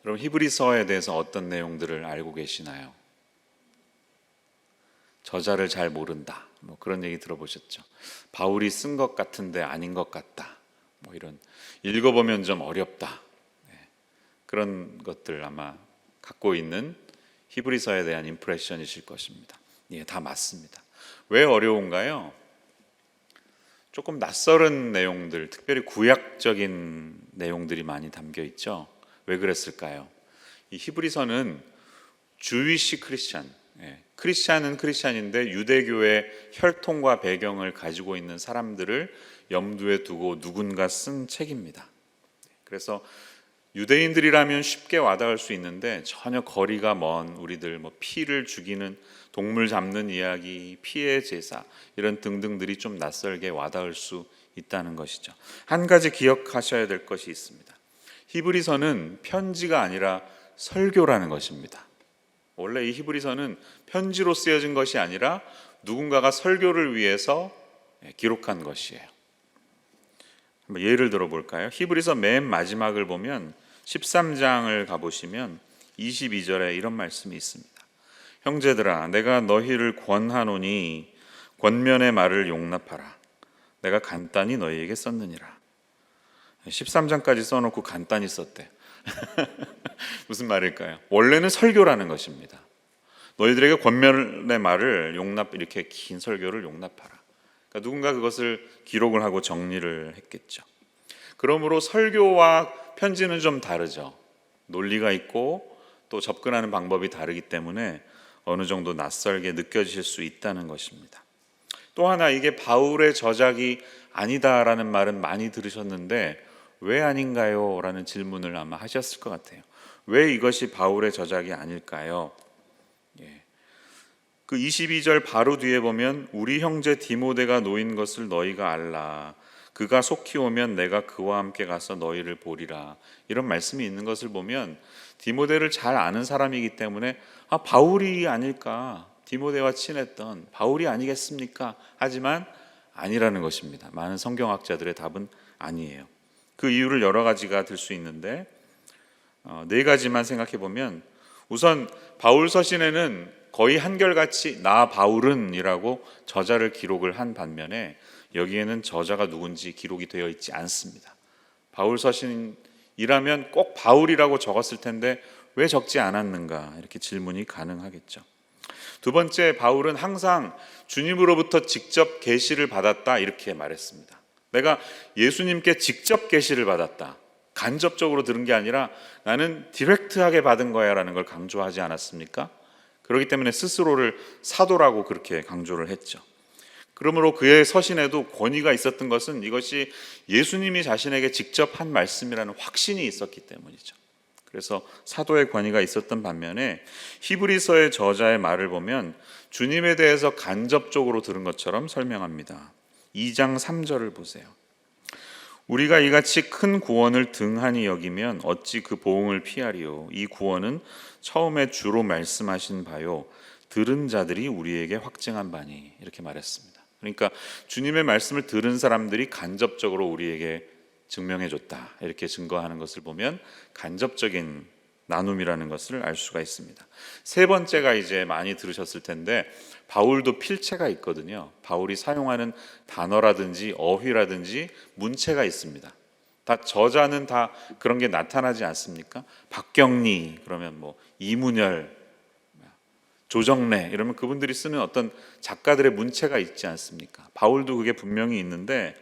여러분 히브리서에 대해서 어떤 내용들을 알고 계시나요? 저자를 잘 모른다, 뭐 그런 얘기 들어보셨죠? 바울이 쓴 것 같은데 아닌 것 같다, 뭐 이런, 읽어보면 좀 어렵다, 그런 것들 아마 갖고 있는 히브리서에 대한 임프레션이실 것입니다. 예, 다 맞습니다. 왜 어려운가요? 조금 낯설은 내용들, 특별히 구약적인 내용들이 많이 담겨 있죠. 왜 그랬을까요? 이 히브리서는 주위시 크리스찬, 크리스찬은 크리스찬인데 유대교의 혈통과 배경을 가지고 있는 사람들을 염두에 두고 누군가 쓴 책입니다. 그래서 유대인들이라면 쉽게 와닿을 수 있는데 전혀 거리가 먼 우리들, 뭐 피를 죽이는, 동물 잡는 이야기, 피의 제사, 이런 등등들이 좀 낯설게 와닿을 수 있다는 것이죠. 한 가지 기억하셔야 될 것이 있습니다. 히브리서는 편지가 아니라 설교라는 것입니다. 원래 이 히브리서는 편지로 쓰여진 것이 아니라 누군가가 설교를 위해서 기록한 것이에요. 한번 예를 들어 볼까요? 히브리서 맨 마지막을 보면 13장을 가보시면 22절에 이런 말씀이 있습니다. 형제들아, 내가 너희를 권하노니 권면의 말을 용납하라. 내가 간단히 너희에게 썼느니라. 13장까지 써놓고 간단히 썼대. 무슨 말일까요? 원래는 설교라는 것입니다. 너희들에게 권면의 말을 이렇게 긴 설교를 용납하라. 그러니까 누군가 그것을 기록을 하고 정리를 했겠죠. 그러므로 설교와 편지는 좀 다르죠. 논리가 있고 또 접근하는 방법이 다르기 때문에 어느 정도 낯설게 느껴지실 수 있다는 것입니다. 또 하나, 이게 바울의 저작이 아니다라는 말은 많이 들으셨는데 왜 아닌가요? 라는 질문을 아마 하셨을 것 같아요. 왜 이것이 바울의 저작이 아닐까요? 그 22절 바로 뒤에 보면 우리 형제 디모데가 놓인 것을 너희가 알라. 그가 속히 오면 내가 그와 함께 가서 너희를 보리라. 이런 말씀이 있는 것을 보면 디모데를 잘 아는 사람이기 때문에 바울이 아닐까, 디모데와 친했던 바울이 아니겠습니까? 하지만 아니라는 것입니다. 많은 성경학자들의 답은 아니에요. 그 이유를 여러 가지가 들 수 있는데 네 가지만 생각해 보면, 우선 바울 서신에는 거의 한결같이 나 바울은 이라고 저자를 기록을 한 반면에 여기에는 저자가 누군지 기록이 되어 있지 않습니다. 바울 서신이라면 꼭 바울이라고 적었을 텐데 왜 적지 않았는가, 이렇게 질문이 가능하겠죠. 두 번째, 바울은 항상 주님으로부터 직접 계시를 받았다, 이렇게 말했습니다. 내가 예수님께 직접 계시를 받았다, 간접적으로 들은 게 아니라 나는 디렉트하게 받은 거야 라는 걸 강조하지 않았습니까? 그렇기 때문에 스스로를 사도라고 그렇게 강조를 했죠. 그러므로 그의 서신에도 권위가 있었던 것은 이것이 예수님이 자신에게 직접 한 말씀이라는 확신이 있었기 때문이죠. 그래서 사도의 권위가 있었던 반면에 히브리서의 저자의 말을 보면 주님에 대해서 간접적으로 들은 것처럼 설명합니다. 2장 3절을 보세요. 우리가 이같이 큰 구원을 등한히 여기면 어찌 그 보응을 피하리요. 이 구원은 처음에 주로 말씀하신 바요, 들은 자들이 우리에게 확증한 바니. 이렇게 말했습니다. 그러니까 주님의 말씀을 들은 사람들이 간접적으로 우리에게 증명해 줬다, 이렇게 증거하는 것을 보면 간접적인 나눔이라는 것을 알 수가 있습니다. 세 번째가 이제 많이 들으셨을 텐데, 바울도 필체가 있거든요. 바울이 사용하는 단어라든지 어휘라든지 문체가 있습니다. 다 저자는 다 그런 게 나타나지 않습니까? 박경리 그러면 뭐 이문열, 조정래 이러면 그분들이 쓰는 어떤 작가들의 문체가 있지 않습니까? 바울도 그게 분명히 있는데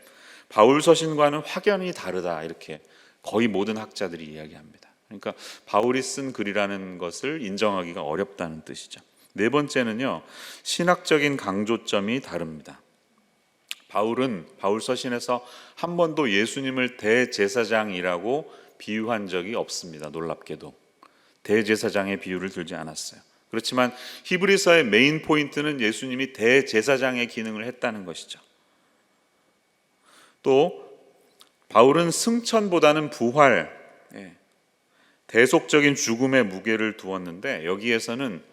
바울 서신과는 확연히 다르다, 이렇게 거의 모든 학자들이 이야기합니다. 그러니까 바울이 쓴 글이라는 것을 인정하기가 어렵다는 뜻이죠. 네 번째는요, 신학적인 강조점이 다릅니다. 바울은 바울 서신에서 한 번도 예수님을 대제사장이라고 비유한 적이 없습니다. 놀랍게도 대제사장의 비유를 들지 않았어요. 그렇지만 히브리서의 메인 포인트는 예수님이 대제사장의 기능을 했다는 것이죠. 또 바울은 승천보다는 부활, 대속적인 죽음의 무게를 두었는데 여기에서는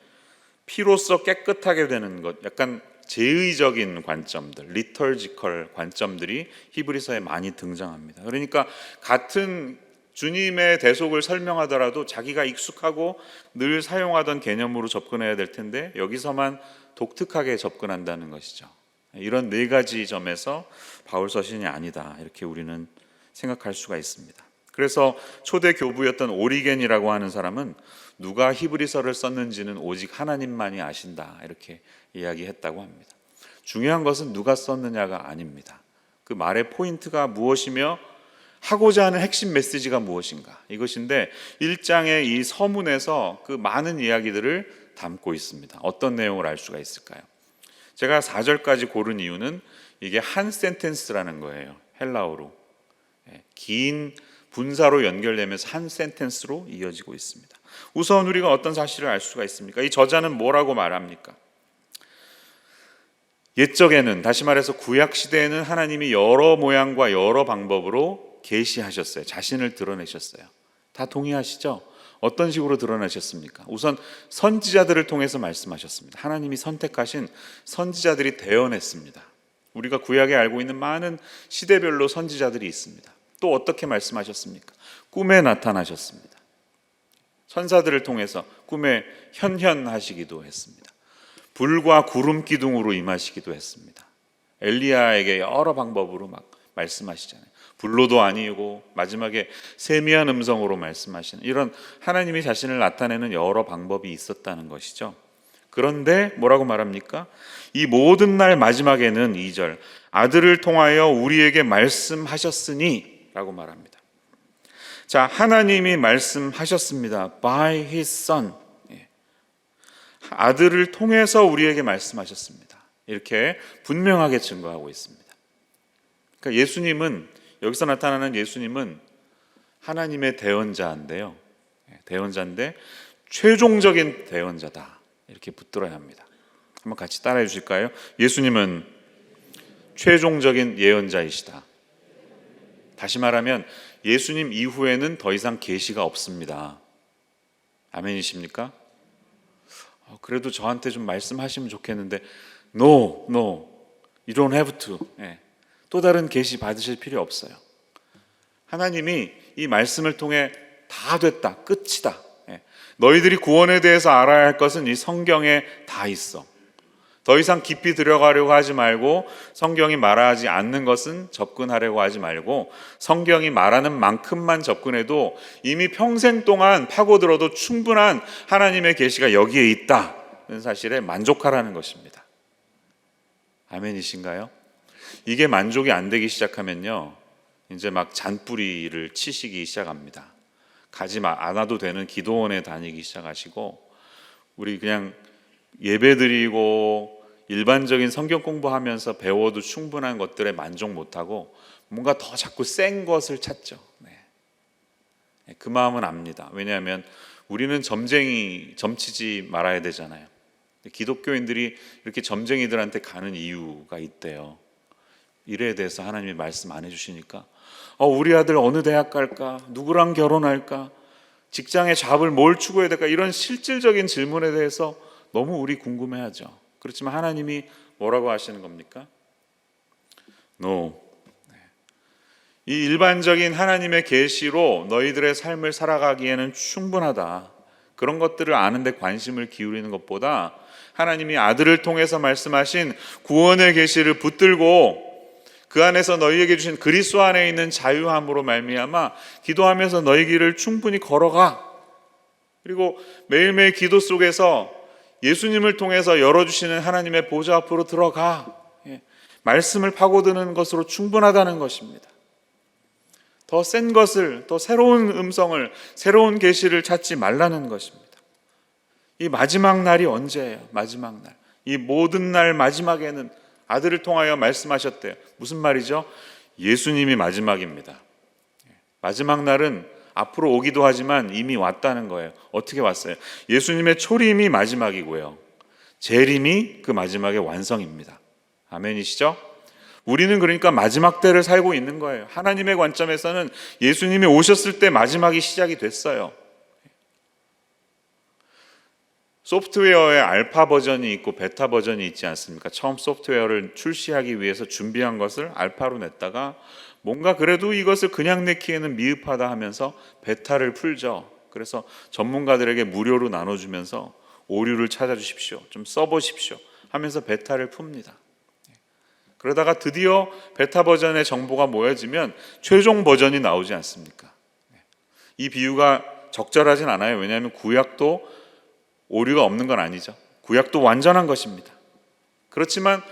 피로써 깨끗하게 되는 것, 약간 제의적인 관점들, 리터지컬 관점들이 히브리서에 많이 등장합니다. 그러니까 같은 주님의 대속을 설명하더라도 자기가 익숙하고 늘 사용하던 개념으로 접근해야 될 텐데 여기서만 독특하게 접근한다는 것이죠. 이런 네 가지 점에서 바울 서신이 아니다, 이렇게 우리는 생각할 수가 있습니다. 그래서 초대 교부였던 오리겐이라고 하는 사람은 누가 히브리서를 썼는지는 오직 하나님만이 아신다, 이렇게 이야기했다고 합니다. 중요한 것은 누가 썼느냐가 아닙니다. 그 말의 포인트가 무엇이며 하고자 하는 핵심 메시지가 무엇인가, 이것인데 1장의 이 서문에서 그 많은 이야기들을 담고 있습니다. 어떤 내용을 알 수가 있을까요? 제가 4절까지 고른 이유는 이게 한 센텐스라는 거예요. 헬라어로 긴 분사로 연결되면서 한 센텐스로 이어지고 있습니다. 우선 우리가 어떤 사실을 알 수가 있습니까? 이 저자는 뭐라고 말합니까? 옛적에는, 다시 말해서 구약 시대에는 하나님이 여러 모양과 여러 방법으로 계시하셨어요. 자신을 드러내셨어요. 다 동의하시죠? 어떤 식으로 드러나셨습니까? 우선 선지자들을 통해서 말씀하셨습니다. 하나님이 선택하신 선지자들이 대언했습니다. 우리가 구약에 알고 있는 많은 시대별로 선지자들이 있습니다. 또 어떻게 말씀하셨습니까? 꿈에 나타나셨습니다. 천사들을 통해서 꿈에 현현하시기도 했습니다. 불과 구름 기둥으로 임하시기도 했습니다. 엘리야에게 여러 방법으로 막 말씀하시잖아요. 불로도 아니고 마지막에 세미한 음성으로 말씀하시는, 이런 하나님이 자신을 나타내는 여러 방법이 있었다는 것이죠. 그런데 뭐라고 말합니까? 이 모든 날 마지막에는 2절 아들을 통하여 우리에게 말씀하셨으니 라고 말합니다. 자, 하나님이 말씀하셨습니다. By His Son. 아들을 통해서 우리에게 말씀하셨습니다. 이렇게 분명하게 증거하고 있습니다. 그러니까 예수님은, 여기서 나타나는 예수님은 하나님의 대언자인데요. 대언자인데 최종적인 대언자다, 이렇게 붙들어야 합니다. 한번 같이 따라해 주실까요? 예수님은 최종적인 예언자이시다. 다시 말하면 예수님 이후에는 더 이상 계시가 없습니다. 아멘이십니까? 그래도 저한테 좀 말씀하시면 좋겠는데 No, you don't have to. 또 다른 계시 받으실 필요 없어요. 하나님이 이 말씀을 통해 다 됐다, 끝이다. 너희들이 구원에 대해서 알아야 할 것은 이 성경에 다 있어. 더 이상 깊이 들어가려고 하지 말고, 성경이 말하지 않는 것은 접근하려고 하지 말고, 성경이 말하는 만큼만 접근해도 이미 평생 동안 파고들어도 충분한 하나님의 계시가 여기에 있다는 사실에 만족하라는 것입니다. 아멘이신가요? 이게 만족이 안 되기 시작하면요, 이제 막 잔뿌리를 치시기 시작합니다. 가지 않아도 되는 기도원에 다니기 시작하시고, 우리 그냥 예배드리고 일반적인 성경 공부하면서 배워도 충분한 것들에 만족 못하고 뭔가 더 자꾸 센 것을 찾죠. 그 마음은 압니다. 왜냐하면 우리는 점치지 말아야 되잖아요. 기독교인들이 이렇게 점쟁이들한테 가는 이유가 있대요. 일에 대해서 하나님이 말씀 안 해주시니까 우리 아들 어느 대학 갈까? 누구랑 결혼할까? 직장의 잡을 뭘 추구해야 될까? 이런 실질적인 질문에 대해서 너무 우리 궁금해하죠. 그렇지만 하나님이 뭐라고 하시는 겁니까? No. 이 일반적인 하나님의 계시로 너희들의 삶을 살아가기에는 충분하다. 그런 것들을 아는 데 관심을 기울이는 것보다 하나님이 아들을 통해서 말씀하신 구원의 계시를 붙들고 그 안에서 너희에게 주신 그리스도 안에 있는 자유함으로 말미암아 기도하면서 너희 길을 충분히 걸어가. 그리고 매일매일 기도 속에서 예수님을 통해서 열어주시는 하나님의 보좌 앞으로 들어가. 말씀을 파고드는 것으로 충분하다는 것입니다. 더 센 것을, 더 새로운 음성을, 새로운 계시를 찾지 말라는 것입니다. 이 마지막 날이 언제예요? 마지막 날. 이 모든 날 마지막에는 아들을 통하여 말씀하셨대요. 무슨 말이죠? 예수님이 마지막입니다. 마지막 날은 앞으로 오기도 하지만 이미 왔다는 거예요. 어떻게 왔어요? 예수님의 초림이 마지막이고요, 재림이 그 마지막의 완성입니다. 아멘이시죠? 우리는 그러니까 마지막 때를 살고 있는 거예요. 하나님의 관점에서는 예수님이 오셨을 때 마지막이 시작이 됐어요. 소프트웨어의 알파 버전이 있고 베타 버전이 있지 않습니까? 처음 소프트웨어를 출시하기 위해서 준비한 것을 알파로 냈다가 뭔가 그래도 이것을 그냥 내기에는 미흡하다 하면서 배탈을 풀죠. 그래서 전문가들에게 무료로 나눠주면서 오류를 찾아주십시오, 좀 써보십시오 하면서 배탈을 풉니다. 그러다가 드디어 베타 버전의 정보가 모여지면 최종 버전이 나오지 않습니까? 이 비유가 적절하진 않아요. 왜냐하면 구약도 오류가 없는 건 아니죠. 구약도 완전한 것입니다. 그렇지만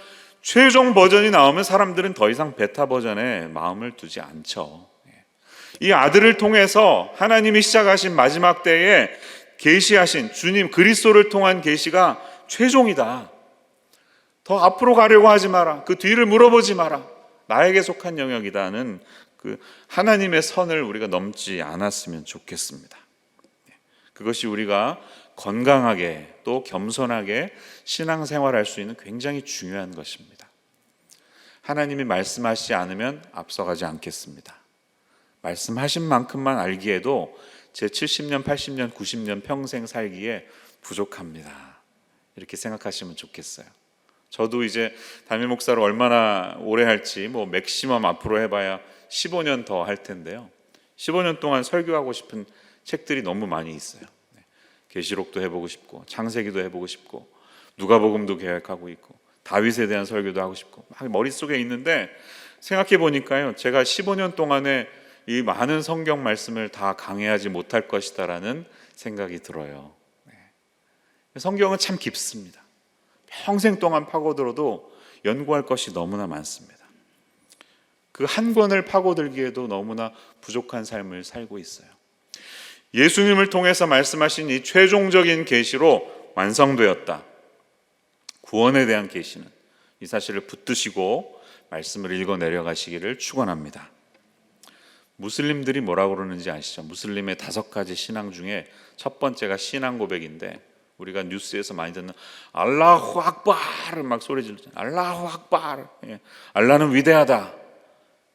최종 버전이 나오면 사람들은 더 이상 베타 버전에 마음을 두지 않죠. 이 아들을 통해서 하나님이 시작하신 마지막 때에 계시하신 주님 그리스도를 통한 계시가 최종이다. 더 앞으로 가려고 하지 마라. 그 뒤를 물어보지 마라. 나에게 속한 영역이다는 그 하나님의 선을 우리가 넘지 않았으면 좋겠습니다. 그것이 우리가 건강하게 또 겸손하게 신앙생활할 수 있는 굉장히 중요한 것입니다. 하나님이 말씀하시지 않으면 앞서가지 않겠습니다. 말씀하신 만큼만 알기에도 제 70년, 80년, 90년 평생 살기에 부족합니다. 이렇게 생각하시면 좋겠어요. 저도 이제 담임 목사로 얼마나 오래 할지 맥시멈 앞으로 해봐야 15년 더 할 텐데요. 15년 동안 설교하고 싶은 책들이 너무 많이 있어요. 계시록도 해보고 싶고 창세기도 해보고 싶고 누가복음도 계획하고 있고 다윗에 대한 설교도 하고 싶고 막 머릿속에 있는데 생각해 보니까요, 제가 15년 동안에 이 많은 성경 말씀을 다 강해하지 못할 것이다라는 생각이 들어요. 성경은 참 깊습니다. 평생 동안 파고들어도 연구할 것이 너무나 많습니다. 그 한 권을 파고들기에도 너무나 부족한 삶을 살고 있어요. 예수님을 통해서 말씀하신 이 최종적인 계시로 완성되었다. 구원에 대한 계시는 이 사실을 붙드시고 말씀을 읽어 내려가시기를 축원합니다. 무슬림들이 뭐라고 그러는지 아시죠? 무슬림의 5가지 신앙 중에 첫 번째가 신앙 고백인데, 우리가 뉴스에서 많이 듣는 알라후 악바를 막 소리 지르잖아요. 알라후 악바, 알라는 위대하다.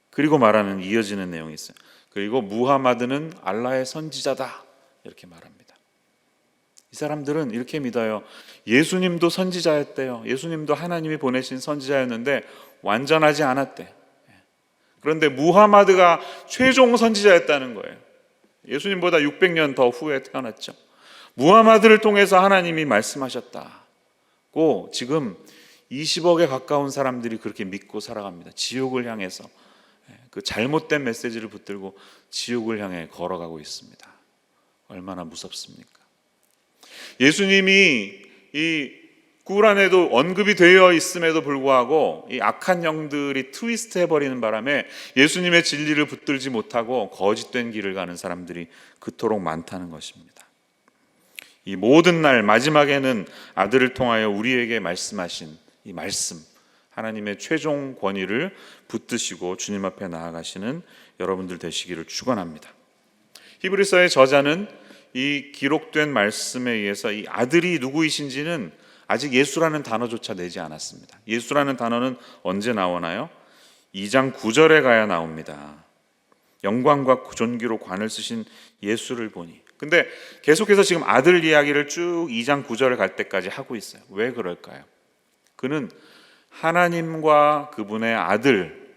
그리고 말하는 이어지는 내용이 있어요. 그리고 무하마드는 알라의 선지자다, 이렇게 말합니다. 이 사람들은 이렇게 믿어요. 예수님도 선지자였대요. 예수님도 하나님이 보내신 선지자였는데 완전하지 않았대. 그런데 무하마드가 최종 선지자였다는 거예요. 예수님보다 600년 더 후에 태어났죠. 무하마드를 통해서 하나님이 말씀하셨다고 지금 20억에 가까운 사람들이 그렇게 믿고 살아갑니다. 지옥을 향해서 그 잘못된 메시지를 붙들고 지옥을 향해 걸어가고 있습니다. 얼마나 무섭습니까? 예수님이 이 꾸란에도 언급이 되어 있음에도 불구하고 이 악한 영들이 트위스트 해버리는 바람에 예수님의 진리를 붙들지 못하고 거짓된 길을 가는 사람들이 그토록 많다는 것입니다. 이 모든 날 마지막에는 아들을 통하여 우리에게 말씀하신 이 말씀, 하나님의 최종 권위를 붙드시고 주님 앞에 나아가시는 여러분들 되시기를 축원합니다. 히브리서의 저자는 이 기록된 말씀에 의해서 이 아들이 누구이신지는 아직 예수라는 단어조차 내지 않았습니다. 예수라는 단어는 언제 나오나요? 2장 9절에 가야 나옵니다. 영광과 존귀로 관을 쓰신 예수를 보니. 근데 계속해서 지금 아들 이야기를 쭉 2장 9절에 갈 때까지 하고 있어요. 왜 그럴까요? 그는 하나님과 그분의 아들,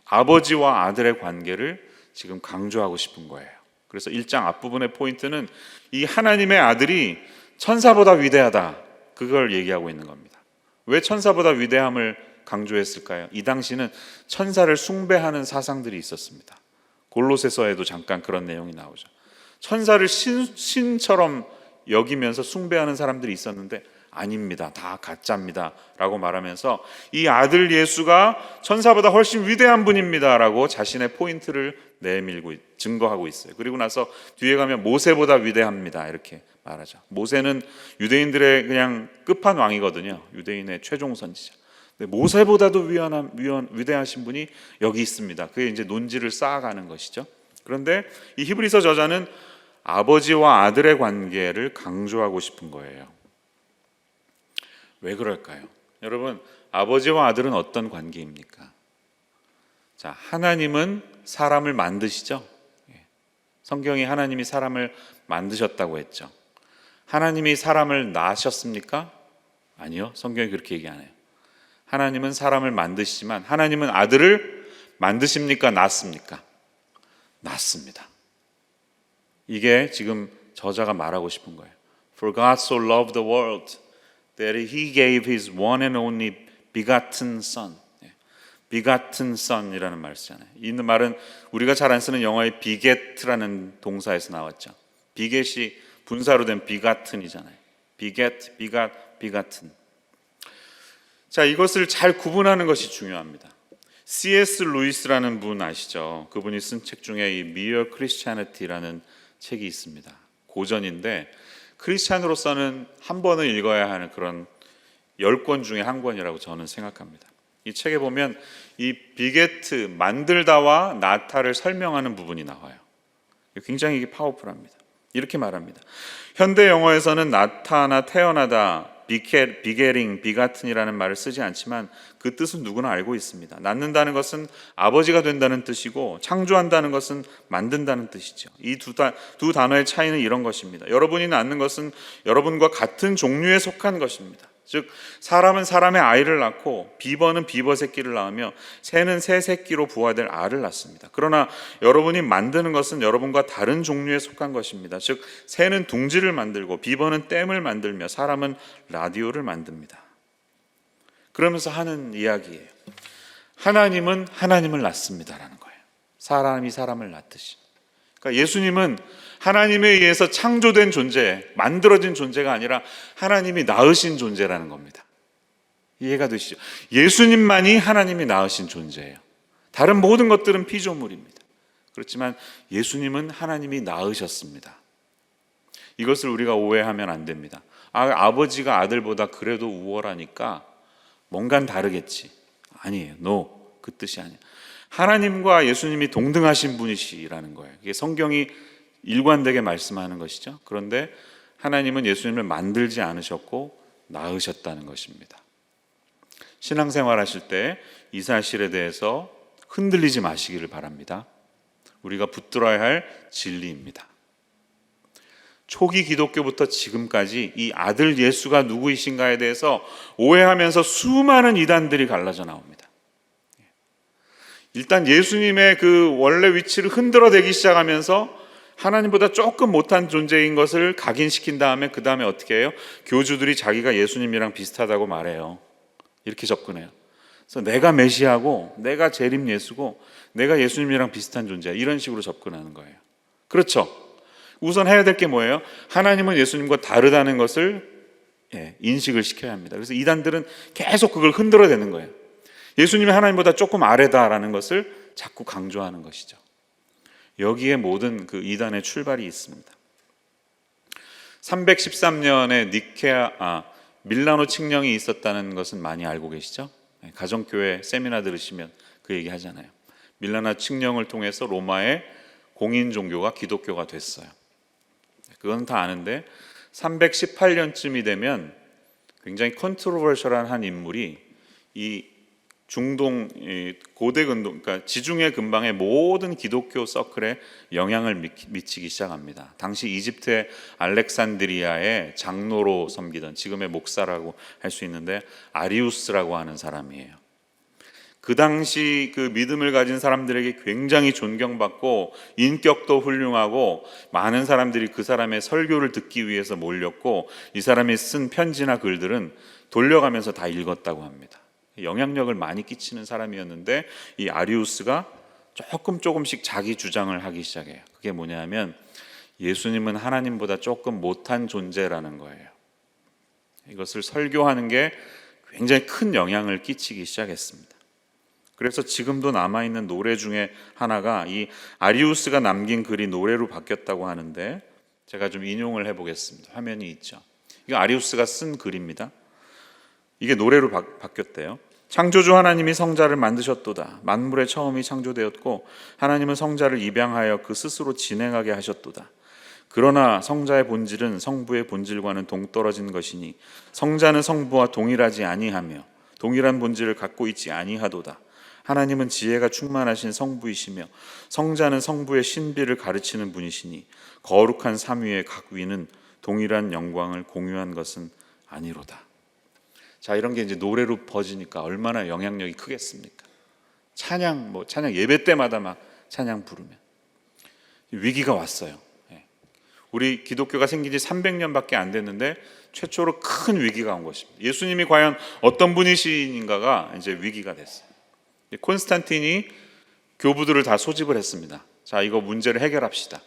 아버지와 아들의 관계를 지금 강조하고 싶은 거예요. 그래서 1장 앞부분의 포인트는 이 하나님의 아들이 천사보다 위대하다, 그걸 얘기하고 있는 겁니다. 왜 천사보다 위대함을 강조했을까요? 이 당시는 천사를 숭배하는 사상들이 있었습니다. 골로새서에도 잠깐 그런 내용이 나오죠. 천사를 신처럼 여기면서 숭배하는 사람들이 있었는데 아닙니다, 다 가짜입니다 라고 말하면서 이 아들 예수가 천사보다 훨씬 위대한 분입니다 라고 자신의 포인트를 내밀고 증거하고 있어요. 그리고 나서 뒤에 가면 모세보다 위대합니다 이렇게 말하죠. 모세는 유대인들의 그냥 끝판왕이거든요. 유대인의 최종 선지자. 근데 모세보다도 위대하신 분이 여기 있습니다. 그게 이제 논지를 쌓아가는 것이죠. 그런데 이 히브리서 저자는 아버지와 아들의 관계를 강조하고 싶은 거예요. 왜 그럴까요? 여러분, 아버지와 아들은 어떤 관계입니까? 자, 하나님은 사람을 만드시죠. 성경이 하나님이 사람을 만드셨다고 했죠. 하나님이 사람을 낳으셨습니까? 아니요, 성경이 그렇게 얘기 안 해요. 하나님은 사람을 만드시지만 하나님은 아들을 만드십니까? 낫습니까? 낫습니다. 이게 지금 저자가 말하고 싶은 거예요. For God so loved the world that He gave His one and only begotten Son. begotten Son이라는 말을 쓰잖아요. 이 말은 우리가 잘 안 쓰는 영어의 beget라는 동사에서 나왔죠. beget이 분사로 된 begotten이잖아요. beget, begotten. 자, 이것을 잘 구분하는 것이 중요합니다. C.S. 루이스라는 분 아시죠? 그분이 쓴 책 중에 이 Mere Christianity라는 책이 있습니다. 고전인데 크리스찬으로서는 한 번은 읽어야 하는 그런 10권 중에 한 권이라고 저는 생각합니다. 이 책에 보면 이 비게트, 만들다와 나타를 설명하는 부분이 나와요. 굉장히 이게 파워풀합니다. 이렇게 말합니다. 현대 영어에서는 나타나 태어나다, 비게링, 비가튼이라는 말을 쓰지 않지만 그 뜻은 누구나 알고 있습니다. 낳는다는 것은 아버지가 된다는 뜻이고 창조한다는 것은 만든다는 뜻이죠. 이 두 단어의 차이는 이런 것입니다. 여러분이 낳는 것은 여러분과 같은 종류에 속한 것입니다. 즉 사람은 사람의 아이를 낳고 비버는 비버 새끼를 낳으며 새는 새 새끼로 부화될 알을 낳습니다. 그러나 여러분이 만드는 것은 여러분과 다른 종류에 속한 것입니다. 즉 새는 둥지를 만들고 비버는 댐을 만들며 사람은 라디오를 만듭니다. 그러면서 하는 이야기예요. 하나님은 하나님을 낳습니다라는 거예요. 사람이 사람을 낳듯이. 그러니까 예수님은 하나님에 의해서 창조된 존재, 만들어진 존재가 아니라 하나님이 낳으신 존재라는 겁니다. 이해가 되시죠? 예수님만이 하나님이 낳으신 존재예요. 다른 모든 것들은 피조물입니다. 그렇지만 예수님은 하나님이 낳으셨습니다. 이것을 우리가 오해하면 안 됩니다. 아버지가 아들보다 그래도 우월하니까 뭔가는 다르겠지. 아니에요. No, 그 뜻이 아니에요. 하나님과 예수님이 동등하신 분이시라는 거예요. 이게 성경이 일관되게 말씀하는 것이죠. 그런데 하나님은 예수님을 만들지 않으셨고 낳으셨다는 것입니다. 신앙생활 하실 때 이 사실에 대해서 흔들리지 마시기를 바랍니다. 우리가 붙들어야 할 진리입니다. 초기 기독교부터 지금까지 이 아들 예수가 누구이신가에 대해서 오해하면서 수많은 이단들이 갈라져 나옵니다. 일단 예수님의 그 원래 위치를 흔들어대기 시작하면서 하나님보다 조금 못한 존재인 것을 각인시킨 다음에 그 다음에 어떻게 해요? 교주들이 자기가 예수님이랑 비슷하다고 말해요. 이렇게 접근해요. 그래서 내가 메시아고 내가 재림 예수고 내가 예수님이랑 비슷한 존재야. 이런 식으로 접근하는 거예요. 그렇죠? 우선 해야 될 게 뭐예요? 하나님은 예수님과 다르다는 것을 인식을 시켜야 합니다. 그래서 이단들은 계속 그걸 흔들어대는 거예요. 예수님이 하나님보다 조금 아래다라는 것을 자꾸 강조하는 것이죠. 여기에 모든 그 이단의 출발이 있습니다. 313년에 밀라노 칙령이 있었다는 것은 많이 알고 계시죠? 가정교회 세미나 들으시면 그 얘기 하잖아요. 밀라노 칙령을 통해서 로마의 공인 종교가 기독교가 됐어요. 그건 다 아는데 318년쯤이 되면 굉장히 컨트로버셜한 한 인물이 이 중동 고대 근동, 그러니까 지중해 근방의 모든 기독교 서클에 영향을 미치기 시작합니다. 당시 이집트의 알렉산드리아의 장로로 섬기던, 지금의 목사라고 할 수 있는데 아리우스라고 하는 사람이에요. 그 당시 그 믿음을 가진 사람들에게 굉장히 존경받고 인격도 훌륭하고 많은 사람들이 그 사람의 설교를 듣기 위해서 몰렸고 이 사람이 쓴 편지나 글들은 돌려가면서 다 읽었다고 합니다. 영향력을 많이 끼치는 사람이었는데 이 아리우스가 조금씩 자기 주장을 하기 시작해요. 그게 뭐냐면 예수님은 하나님보다 조금 못한 존재라는 거예요. 이것을 설교하는 게 굉장히 큰 영향을 끼치기 시작했습니다. 그래서 지금도 남아있는 노래 중에 하나가 이 아리우스가 남긴 글이 노래로 바뀌었다고 하는데 제가 좀 인용을 해보겠습니다. 화면이 있죠. 이거 아리우스가 쓴 글입니다. 이게 노래로 바뀌었대요. 창조주 하나님이 성자를 만드셨도다. 만물의 처음이 창조되었고 하나님은 성자를 입양하여 그 스스로 진행하게 하셨도다. 그러나 성자의 본질은 성부의 본질과는 동떨어진 것이니 성자는 성부와 동일하지 아니하며 동일한 본질을 갖고 있지 아니하도다. 하나님은 지혜가 충만하신 성부이시며 성자는 성부의 신비를 가르치는 분이시니 거룩한 삼위의 각 위는 동일한 영광을 공유한 것은 아니로다. 자, 이런 게 이제 노래로 퍼지니까 얼마나 영향력이 크겠습니까? 찬양 예배 때마다 막 찬양 부르면 위기가 왔어요. 우리 기독교가 생긴 지 300년밖에 안 됐는데 최초로 큰 위기가 온 것입니다. 예수님이 과연 어떤 분이신가가 이제 위기가 됐어요. 콘스탄틴이 교부들을 다 소집을 했습니다. 자, 이거 문제를 해결합시다.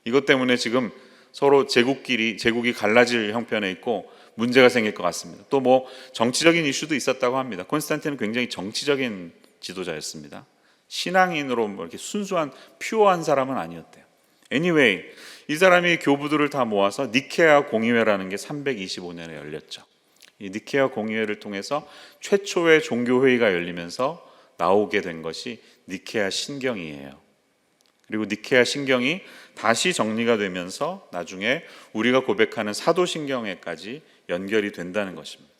이것 때문에 지금 서로 제국이 갈라질 형편에 있고 문제가 생길 것 같습니다. 또 뭐 정치적인 이슈도 있었다고 합니다. 콘스탄틴은 굉장히 정치적인 지도자였습니다. 신앙인으로 뭐 이렇게 순수한 퓨어한 사람은 아니었대요. Anyway, 이 사람이 교부들을 다 모아서 니케아 공의회라는 게 325년에 열렸죠. 이 니케아 공의회를 통해서 최초의 종교회의가 열리면서 나오게 된 것이 니케아 신경이에요. 그리고 니케아 신경이 다시 정리가 되면서 나중에 우리가 고백하는 사도신경에까지 연결이 된다는 것입니다.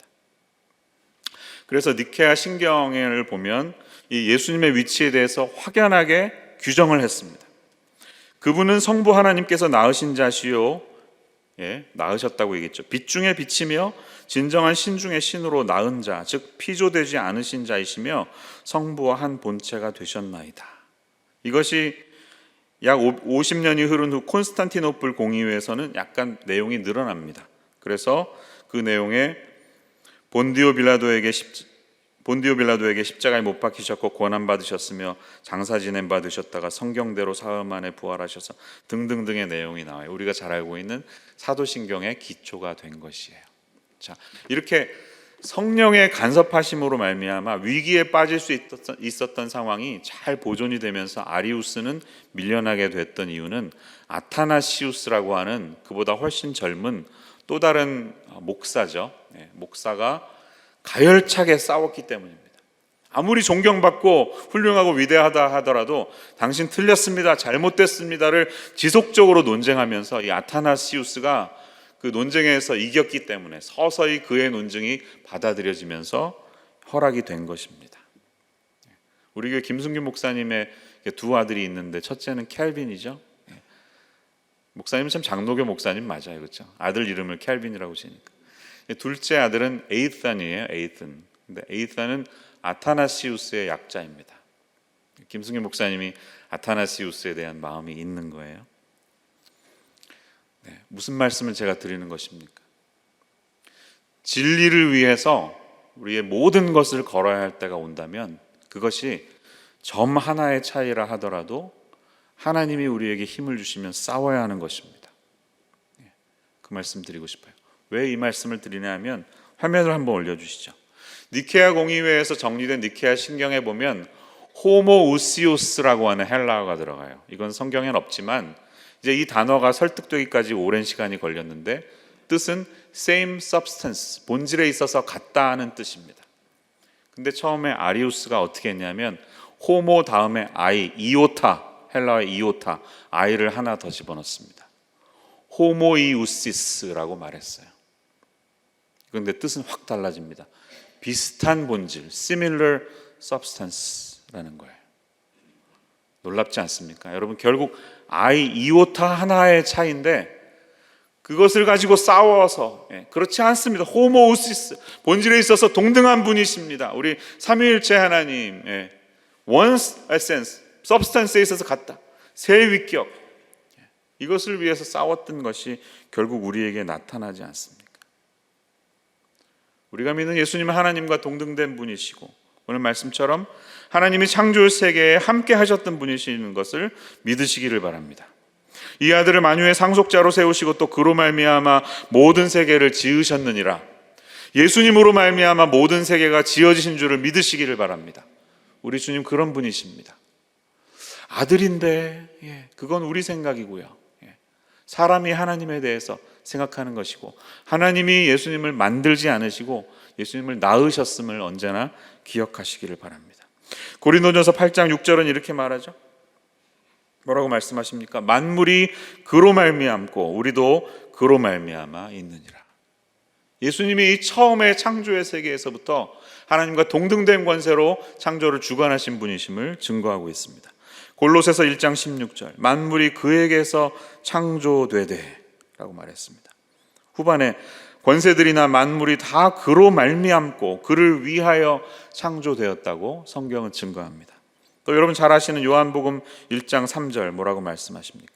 그래서 니케아 신경을 보면 이 예수님의 위치에 대해서 확연하게 규정을 했습니다. 그분은 성부 하나님께서 낳으신 자시요, 낳으셨다고 얘기했죠. 빛 중에 빛이며 진정한 신 중에 신으로 낳은 자, 즉 피조되지 않으신 자이시며 성부와 한 본체가 되셨나이다. 이것이 약 50년이 흐른 후 콘스탄티노플 공의회에서는 약간 내용이 늘어납니다. 그래서 그 내용에 본디오 빌라도에게 십자가에 못 박히셨고 고난 받으셨으며 장사 지냄 받으셨다가 성경대로 사흘 만에 부활하셔서 등등등의 내용이 나와요. 우리가 잘 알고 있는 사도신경의 기초가 된 것이에요. 자, 이렇게 성령의 간섭하심으로 말미암아 위기에 빠질 수 있었던 상황이 잘 보존이 되면서 아리우스는 밀려나게 됐던 이유는 아타나시우스라고 하는 그보다 훨씬 젊은 또 다른 목사죠. 목사가 가열차게 싸웠기 때문입니다. 아무리 존경받고 훌륭하고 위대하다 하더라도 당신 틀렸습니다, 잘못됐습니다를 지속적으로 논쟁하면서 이 아타나시우스가 그 논쟁에서 이겼기 때문에 서서히 그의 논증이 받아들여지면서 허락이 된 것입니다. 우리 교회 김승규 목사님의 두 아들이 있는데 첫째는 켈빈이죠. 목사님은 참 장로교 목사님 맞아요, 그렇죠? 아들 이름을 켈빈이라고 지니까. 둘째 아들은 에이탄이에요. 에이탄. 근데 에이탄은 아타나시우스의 약자입니다. 김승규 목사님이 아타나시우스에 대한 마음이 있는 거예요. 무슨 말씀을 제가 드리는 것입니까? 진리를 위해서 우리의 모든 것을 걸어야 할 때가 온다면 그것이 점 하나의 차이라 하더라도 하나님이 우리에게 힘을 주시면 싸워야 하는 것입니다. 그 말씀 드리고 싶어요. 왜 이 말씀을 드리냐 하면 화면을 한번 올려주시죠. 니케아 공의회에서 정리된 니케아 신경에 보면 호모우시오스라고 하는 헬라어가 들어가요. 이건 성경에는 없지만 이제 이 단어가 설득되기까지 오랜 시간이 걸렸는데 뜻은 same substance, 본질에 있어서 같다 하는 뜻입니다. 근데 처음에 아리우스가 어떻게 했냐면 호모 다음에 I, 이오타, 헬라어의 이오타, I를 하나 더 집어넣습니다. 호모이우시스라고 말했어요. 그런데 뜻은 확 달라집니다. 비슷한 본질, similar substance라는 거예요. 놀랍지 않습니까? 여러분, 결국 I, 이오타 하나의 차이인데 그것을 가지고 싸워서 그렇지 않습니다. 호모우시스, 본질에 있어서 동등한 분이십니다. 우리 삼위일체 하나님, one essence, substance에 있어서 같다. 세 위격, 이것을 위해서 싸웠던 것이 결국 우리에게 나타나지 않습니까? 우리가 믿는 예수님은 하나님과 동등된 분이시고 오늘 말씀처럼 하나님이 창조 세계에 함께 하셨던 분이시는 것을 믿으시기를 바랍니다. 이 아들을 만유의 상속자로 세우시고 또 그로 말미암아 모든 세계를 지으셨느니라. 예수님으로 말미암아 모든 세계가 지어지신 줄을 믿으시기를 바랍니다. 우리 주님 그런 분이십니다. 아들인데 그건 우리 생각이고요. 사람이 하나님에 대해서 생각하는 것이고 하나님이 예수님을 만들지 않으시고 예수님을 낳으셨음을 언제나 기억하시기를 바랍니다. 고린도전서 8장 6절은 이렇게 말하죠. 뭐라고 말씀하십니까? 만물이 그로 말미암고 우리도 그로 말미암아 있느니라. 예수님이 처음에 창조의 세계에서부터 하나님과 동등된 권세로 창조를 주관하신 분이심을 증거하고 있습니다. 골로새서 1장 16절 만물이 그에게서 창조되되 라고 말했습니다. 후반에 권세들이나 만물이 다 그로 말미암고 그를 위하여 창조되었다고 성경은 증거합니다. 또 여러분 잘 아시는 요한복음 1장 3절 뭐라고 말씀하십니까?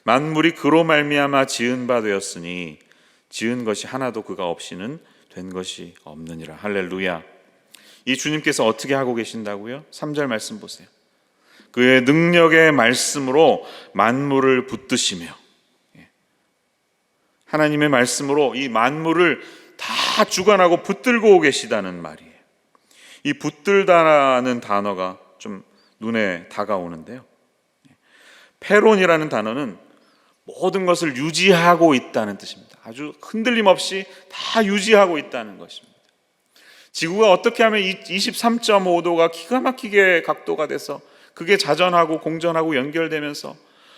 만물이 그로 말미암아 지은 바 되었으니 지은 것이 하나도 그가 없이는 된 것이 없느니라. 할렐루야. 이 주님께서 어떻게 하고 계신다고요? 3절 말씀 보세요. 그의 능력의 말씀으로 만물을 붙드시며, 하나님의 말씀으로 이 만물을 다 주관하고 붙들고 계시다는 말이에요. 이 붙들다라는 단어가 좀 눈에 다가오는데요. 페론이라는 단어는 모든 것을 유지하고 있다는 뜻입니다. 아주 흔들림 없이 다 유지하고 있다는 것입니다. 지구가 어떻게 하면 23.5도가 기가 막히게 각도가 돼서 그게 자전하고 공전하고 연결되면서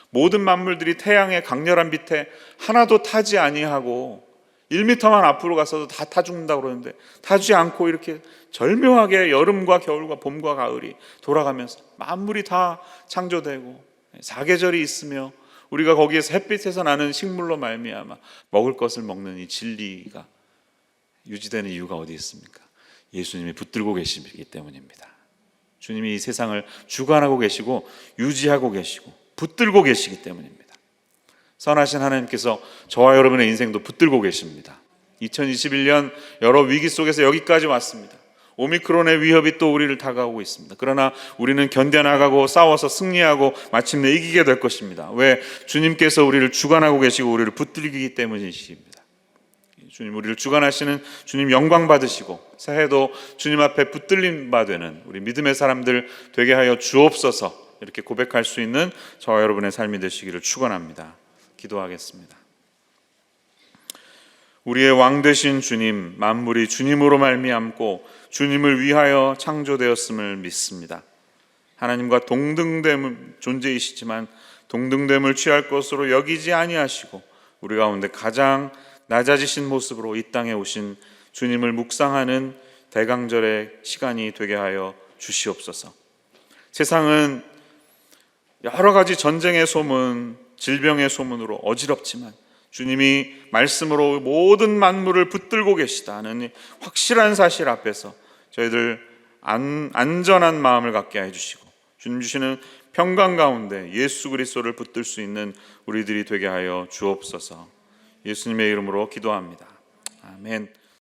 모든 만물들이 태양의 강렬한 빛에 하나도 타지 아니하고 1m만 앞으로 가서도 다 타 죽는다고 그러는데 타지 않고 이렇게 절묘하게 여름과 겨울과 봄과 가을이 돌아가면서 만물이 다 창조되고 사계절이 있으며 우리가 거기에서 햇빛에서 나는 식물로 말미암아 먹을 것을 먹는 이 진리가 유지되는 이유가 어디 있습니까? 예수님이 붙들고 계시기 때문입니다. 주님이 이 세상을 주관하고 계시고 유지하고 계시고 붙들고 계시기 때문입니다. 선하신 하나님께서 저와 여러분의 인생도 붙들고 계십니다. 2021년 여러 위기 속에서 여기까지 왔습니다. 오미크론의 위협이 또 우리를 다가오고 있습니다. 그러나 우리는 견뎌나가고 싸워서 승리하고 마침내 이기게 될 것입니다. 왜? 주님께서 우리를 주관하고 계시고 우리를 붙들기 때문이십니다. 주님, 우리를 주관하시는 주님 영광 받으시고 새해도 주님 앞에 붙들림 바 되는 우리 믿음의 사람들 되게 하여 주옵소서. 이렇게 고백할 수 있는 저와 여러분의 삶이 되시기를 축원합니다. 기도하겠습니다. 우리의 왕 되신 주님, 만물이 주님으로 말미암고 주님을 위하여 창조되었음을 믿습니다. 하나님과 동등됨 존재이시지만 동등됨을 취할 것으로 여기지 아니하시고 우리 가운데 가장 낮아지신 모습으로 이 땅에 오신 주님을 묵상하는 대강절의 시간이 되게 하여 주시옵소서. 세상은 여러 가지 전쟁의 소문, 질병의 소문으로 어지럽지만 주님이 말씀으로 모든 만물을 붙들고 계시다는 확실한 사실 앞에서 저희들 안전한 마음을 갖게 해주시고 주님 주시는 평강 가운데 예수 그리스도를 붙들 수 있는 우리들이 되게 하여 주옵소서. 예수님의 이름으로 기도합니다. 아멘.